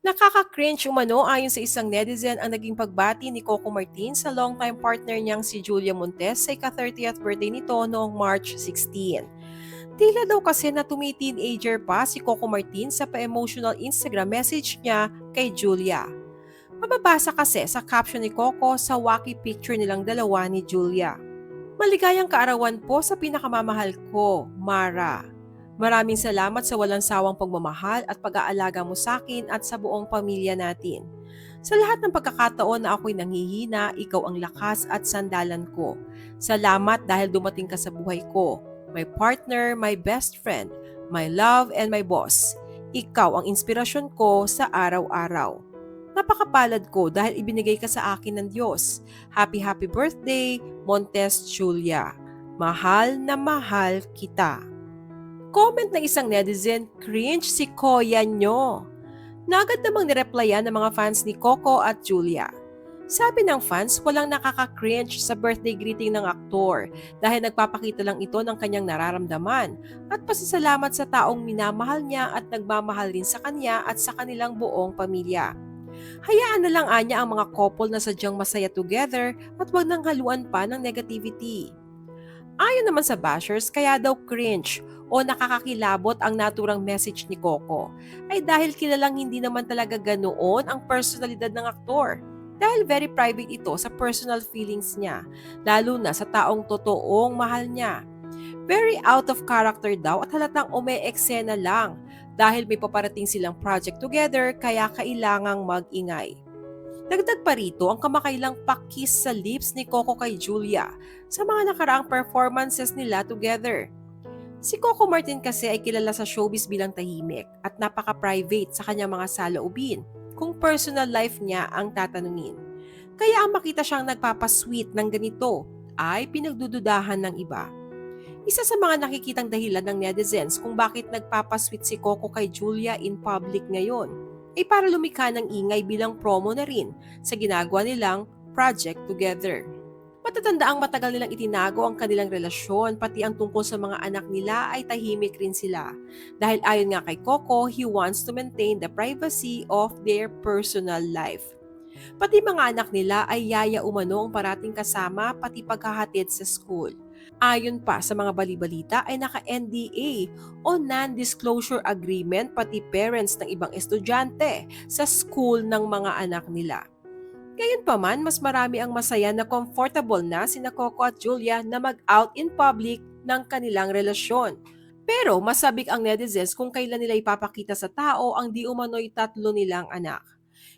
Nakaka-cringe umano ayon sa isang netizen ang naging pagbati ni Coco Martin sa longtime partner niyang si Julia Montes sa ika-30th birthday nito noong March 16. Tila daw kasi na tumi-teenager pa si Coco Martin sa pa-emotional Instagram message niya kay Julia. Mababasa kasi sa caption ni Coco sa wacky picture nilang dalawa ni Julia. Maligayang kaarawan po sa pinakamamahal ko, Mara. Maraming salamat sa walang sawang pagmamahal at pag-aalaga mo sa akin at sa buong pamilya natin. Sa lahat ng pagkakataon na ako'y nanghihina, ikaw ang lakas at sandalan ko. Salamat dahil dumating ka sa buhay ko. My partner, my best friend, my love and my boss. Ikaw ang inspirasyon ko sa araw-araw. Napakapalad ko dahil ibinigay ka sa akin ng Diyos. Happy happy birthday, Montes Julia. Mahal na mahal kita. Comment ng isang netizen, cringe si Koya nyo. Nagad namang nireplyan ng mga fans ni Coco at Julia. Sabi ng fans, walang nakaka-cringe sa birthday greeting ng aktor dahil nagpapakita lang ito ng kanyang nararamdaman at pasasalamat sa taong minamahal niya at nagmamahal rin sa kanya at sa kanilang buong pamilya. Hayaan na lang anya ang mga couple na sadyang masaya together at wag nang haluan pa ng negativity. Ayon naman sa bashers, kaya daw cringe o nakakakilabot ang naturang message ni Coco ay dahil kilalang hindi naman talaga ganoon ang personalidad ng aktor. Dahil very private ito sa personal feelings niya, lalo na sa taong totoong mahal niya. Very out of character daw at halatang ume-eksena lang dahil may paparating silang project together kaya kailangang mag-ingay. Dagdag pa rito ang kamakailang pakis sa lips ni Coco kay Julia sa mga nakaraang performances nila together. Si Coco Martin kasi ay kilala sa showbiz bilang tahimik at napaka-private sa kanyang mga saloobin kung personal life niya ang tatanungin. Kaya ang makita siyang nagpapasweet ng ganito ay pinagdududahan ng iba. Isa sa mga nakikitang dahilan ng netizens kung bakit nagpapasweet si Coco kay Julia in public ngayon ay para lumikha ng ingay bilang promo na rin sa ginagawa nilang project together. Matatanda ang matagal nilang itinago ang kanilang relasyon pati ang tungkol sa mga anak nila ay tahimik rin sila. Dahil ayon nga kay Coco, he wants to maintain the privacy of their personal life. Pati mga anak nila ay yaya umano ang parating kasama pati paghahatid sa school. Ayon pa sa mga balibalita ay naka-NDA o Non-Disclosure Agreement pati parents ng ibang estudyante sa school ng mga anak nila. Gayunpaman, mas marami ang masaya na comfortable na sina Coco at Julia na mag-out in public ng kanilang relasyon. Pero masabik ang netizens kung kailan nila ipapakita sa tao ang di umano'y tatlo nilang anak.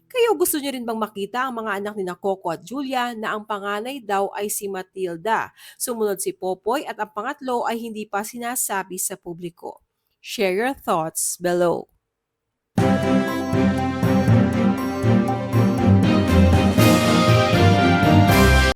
Kayo gusto niyo rin bang makita ang mga anak ni na Coco at Julia na ang panganay daw ay si Matilda, sumunod si Popoy at ang pangatlo ay hindi pa sinasabi sa publiko? Share your thoughts below.